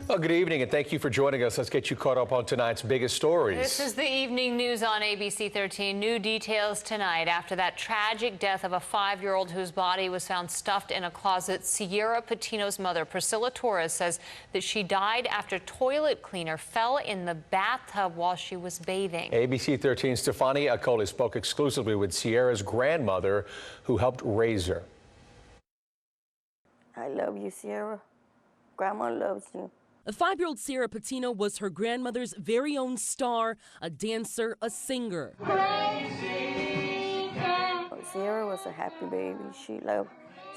Well, good evening, and thank you for joining us. Let's get you caught up on tonight's biggest stories. This is the evening news on ABC 13. New details tonight after that tragic death of a 5-year-old whose body was found stuffed in a closet. Sierra Pitino's mother, Priscilla Torres, says that she died after toilet cleaner fell in the bathtub while she was bathing. ABC 13's Stefani Akoli spoke exclusively with Sierra's grandmother, who helped raise her. I love you, Sierra. Grandma loves you. A 5-year-old Sierra Pitino was her grandmother's very own star, a dancer, a singer. Sierra was a happy baby. She loved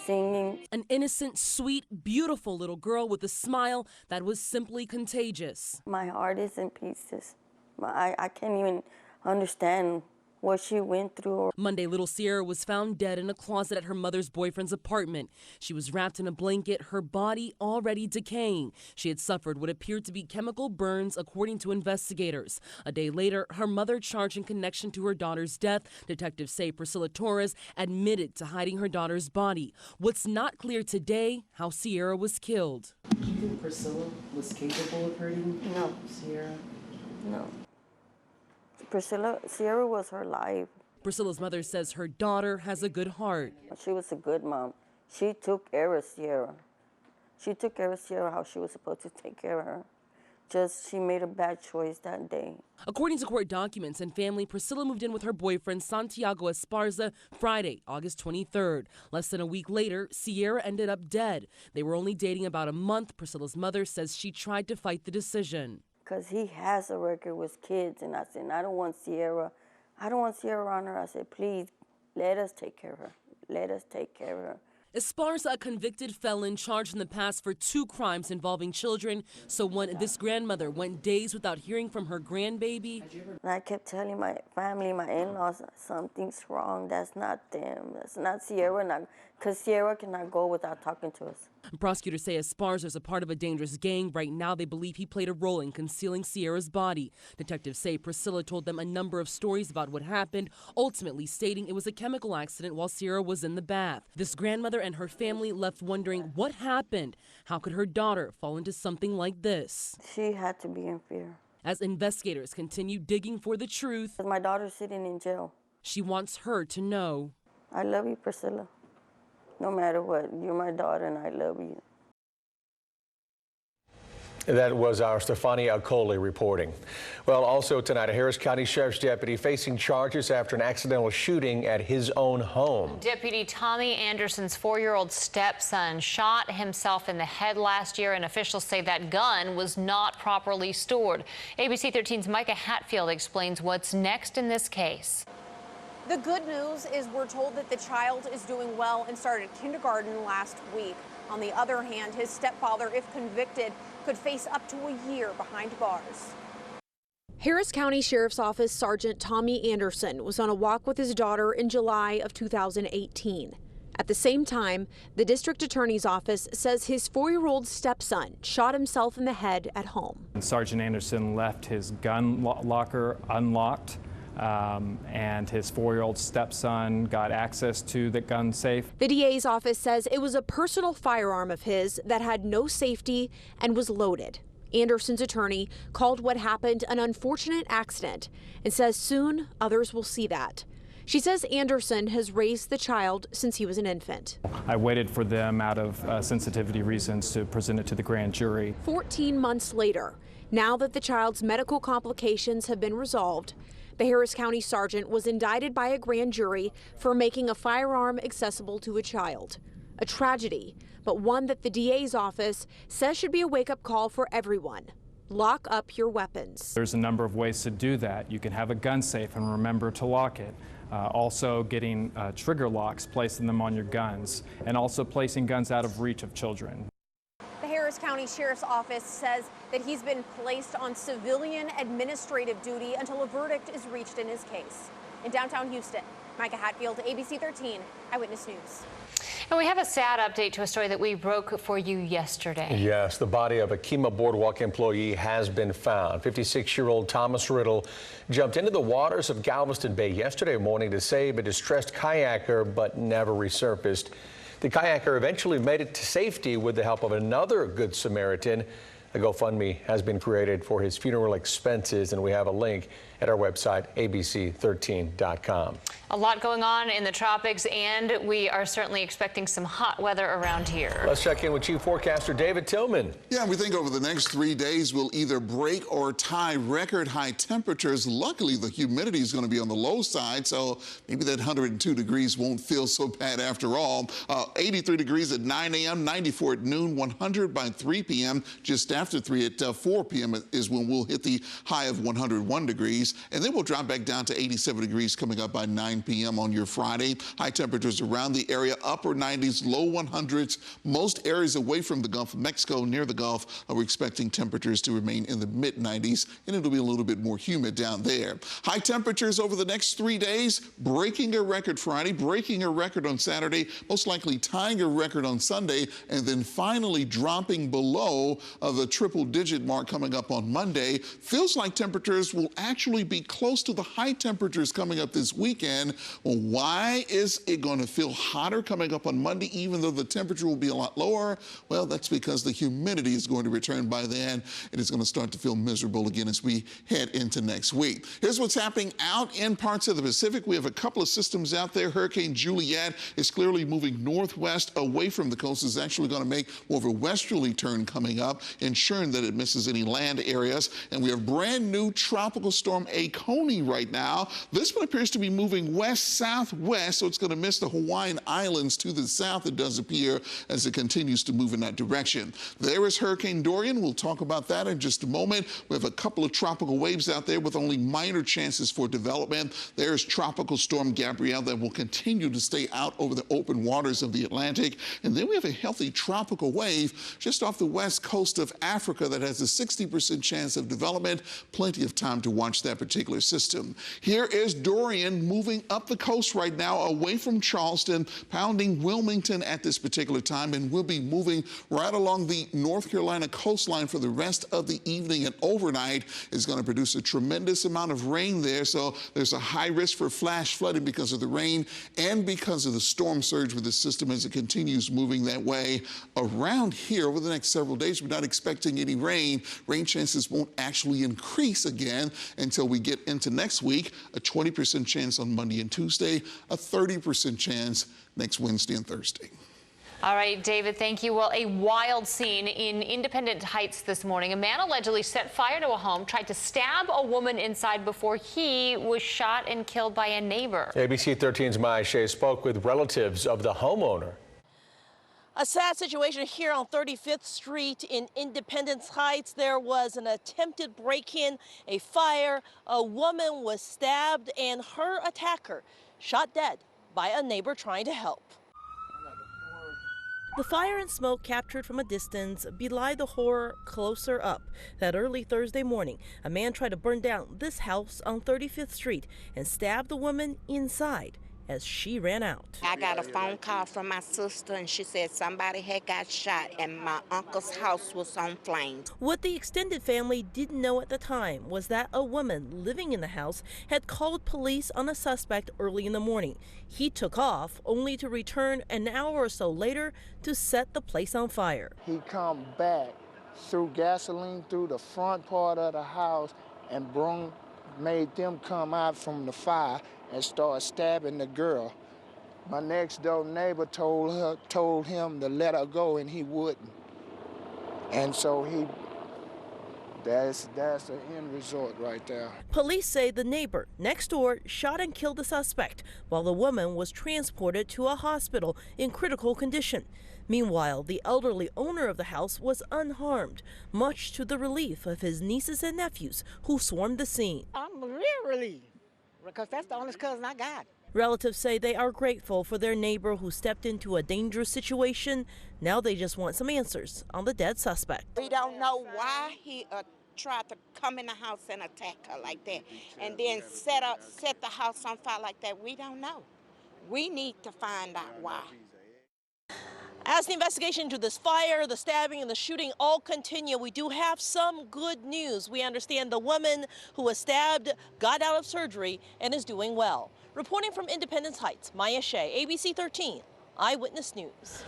singing. An innocent, sweet, beautiful little girl with a smile that was simply contagious. My heart is in pieces. I can't even understand what she went through. Monday, little Sierra was found dead in a closet at her mother's boyfriend's apartment. She was wrapped in a blanket, her body already decaying. She had suffered what appeared to be chemical burns, according to investigators. A day later, her mother, charged in connection to her daughter's death. Detectives say Priscilla Torres admitted to hiding her daughter's body. What's not clear today, how Sierra was killed. Do you think Priscilla was capable of hurting Sierra? No. Sierra was her life. Priscilla's mother says her daughter has a good heart. She was a good mom. She took care of Sierra. She took care of Sierra how she was supposed to take care of her. Just she made a bad choice that day. According to court documents and family, Priscilla moved in with her boyfriend Santiago Esparza Friday, August 23rd. Less than a week later, Sierra ended up dead. They were only dating about a month. Priscilla's mother says she tried to fight the decision. Because he has a record with kids, and I said, I don't want Sierra around her. I said, please, let us take care of her. Let us take care of her. Esparza, a convicted felon charged in the past for 2 crimes involving children. So when this grandmother went days without hearing from her grandbaby. And I kept telling my family, my in-laws, something's wrong. That's not them. That's not Sierra. Because Sierra cannot go without talking to us. Prosecutors say Esparza is a part of a dangerous gang. Right now, they believe he played a role in concealing Sierra's body. Detectives say Priscilla told them a number of stories about what happened, ultimately stating it was a chemical accident while Sierra was in the bath. This grandmother and her family left wondering what happened. How could her daughter fall into something like this? She had to be in fear. As investigators continue digging for the truth, my daughter's sitting in jail. She wants her to know. I love you, Priscilla. No matter what, you're my daughter and I love you. That was our Stefani Akoli reporting. Well, also tonight, a Harris County Sheriff's deputy facing charges after an accidental shooting at his own home. Deputy Tommy Anderson's 4-year-old stepson shot himself in the head last year, and officials say that gun was not properly stored. ABC 13's Micah Hatfield explains what's next in this case. The good news is we're told that the child is doing well and started kindergarten last week. On the other hand, his stepfather, if convicted, could face up to a year behind bars. Harris County Sheriff's Office Sergeant Tommy Anderson was on a walk with his daughter in July of 2018. At the same time, the district attorney's office says his 4-year-old stepson shot himself in the head at home. Sergeant Anderson left his gun locker unlocked. And his 4-year-old stepson got access to the gun safe. The DA's office says it was a personal firearm of his that had no safety and was loaded. Anderson's attorney called what happened an unfortunate accident and says soon others will see that. She says Anderson has raised the child since he was an infant. I waited for them out of sensitivity reasons to present it to the grand jury. 14 months later, now that the child's medical complications have been resolved, the Harris County sergeant was indicted by a grand jury for making a firearm accessible to a child. A tragedy, but one that the DA's office says should be a wake-up call for everyone. Lock up your weapons. There's a number of ways to do that. You can have a gun safe and remember to lock it. Also getting trigger locks, placing them on your guns, and also placing guns out of reach of children. The Harris County Sheriff's Office says that he's been placed on civilian administrative duty until a verdict is reached in his case. In downtown Houston, Micah Hatfield, ABC 13 Eyewitness News. And we have a sad update to a story that we broke for you yesterday. Yes, the body of a Kemah Boardwalk employee has been found. 56-year-old Thomas Riddle jumped into the waters of Galveston Bay yesterday morning to save a distressed kayaker, but never resurfaced. The kayaker eventually made it to safety with the help of another Good Samaritan. A GoFundMe has been created for his funeral expenses, and we have a link at our website, ABC13.com. A lot going on in the tropics, and we are certainly expecting some hot weather around here. Let's check in with Chief Forecaster David Tillman. Yeah, we think over the next 3 days we'll either break or tie record high temperatures. Luckily, the humidity is going to be on the low side, so maybe that 102 degrees won't feel so bad after all. 83 degrees at 9 a.m., 94 at noon, 100 by 3 p.m. Just after 3 at 4 p.m. is when we'll hit the high of 101 degrees. And then we'll drop back down to 87 degrees coming up by 9 p.m. on your Friday. High temperatures around the area, upper 90s, low 100s. Most areas away from the Gulf of Mexico, near the Gulf, we're expecting temperatures to remain in the mid 90s, and it'll be a little bit more humid down there. High temperatures over the next 3 days, breaking a record Friday, breaking a record on Saturday, most likely tying a record on Sunday, and then finally dropping below the triple-digit mark coming up on Monday. Feels like temperatures will actually be close to the high temperatures coming up this weekend. Well, why is it going to feel hotter coming up on Monday, even though the temperature will be a lot lower? Well, that's because the humidity is going to return by then, and it's going to start to feel miserable again as we head into next week. Here's what's happening out in parts of the Pacific. We have a couple of systems out there. Hurricane Juliet is clearly moving northwest away from the coast. It's actually going to make more of a westerly turn coming up, ensuring that it misses any land areas. And we have brand new tropical storm Aconi right now. This one appears to be moving west-southwest, so it's going to miss the Hawaiian Islands to the south, it does appear, as it continues to move in that direction. There is Hurricane Dorian. We'll talk about that in just a moment. We have a couple of tropical waves out there with only minor chances for development. There's Tropical Storm Gabrielle that will continue to stay out over the open waters of the Atlantic. And then we have a healthy tropical wave just off the west coast of Africa that has a 60% chance of development. Plenty of time to watch that particular system. Here is Dorian moving up the coast right now away from Charleston, pounding Wilmington at this particular time, and will be moving right along the North Carolina coastline for the rest of the evening and overnight. Is going to produce a tremendous amount of rain there, so there's a high risk for flash flooding because of the rain and because of the storm surge with the system as it continues moving that way. Around here over the next several days, we're not expecting any rain. Rain chances won't actually increase again until we get into next week. A 20% chance on Monday and Tuesday, a 30% chance next Wednesday and Thursday. All right, David, thank you. Well, a wild scene in Independence Heights this morning. A man allegedly set fire to a home, tried to stab a woman inside before he was shot and killed by a neighbor. ABC 13's Maya Shea spoke with relatives of the homeowner. A sad situation here on 35th Street in Independence Heights. There was an attempted break-in, a fire, a woman was stabbed, and her attacker shot dead by a neighbor trying to help. The fire and smoke captured from a distance belie the horror closer up. That early Thursday morning, a man tried to burn down this house on 35th Street and stab the woman inside as she ran out. I got a phone call from my sister, and she said somebody had got shot and my uncle's house was on flames. What the extended family didn't know at the time was that a woman living in the house had called police on a suspect early in the morning. He took off only to return an hour or so later to set the place on fire. He come back, threw gasoline through the front part of the house and made them come out from the fire and start stabbing the girl. My next door neighbor told him to let her go, and he wouldn't. And so that's the end result right there. Police say the neighbor next door shot and killed the suspect while the woman was transported to a hospital in critical condition. Meanwhile, the elderly owner of the house was unharmed, much to the relief of his nieces and nephews who swarmed the scene. I'm really relieved, because that's the only cousin I got. Relatives say they are grateful for their neighbor who stepped into a dangerous situation. Now they just want some answers on the dead suspect. We don't know why he tried to come in the house and attack her like that, and then set the house on fire like that. We don't know. We need to find out why. As the investigation into this fire, the stabbing, and the shooting all continue, we do have some good news. We understand the woman who was stabbed got out of surgery and is doing well. Reporting from Independence Heights, Maya Shea, ABC 13, Eyewitness News.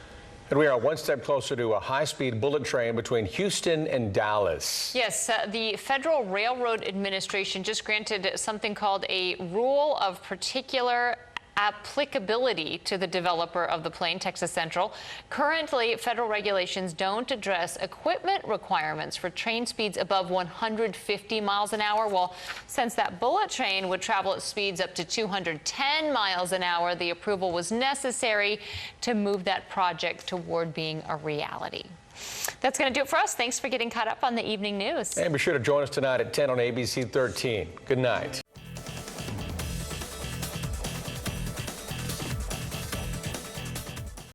And we are one step closer to a high-speed bullet train between Houston and Dallas. Yes, the Federal Railroad Administration just granted something called a rule of particular applicability to the developer of the plane, Texas Central. Currently, federal regulations don't address equipment requirements for train speeds above 150 miles an hour. Well, since that bullet train would travel at speeds up to 210 miles an hour, the approval was necessary to move that project toward being a reality. That's going to do it for us. Thanks for getting caught up on the evening news. And be sure to join us tonight at 10 on ABC 13. Good night.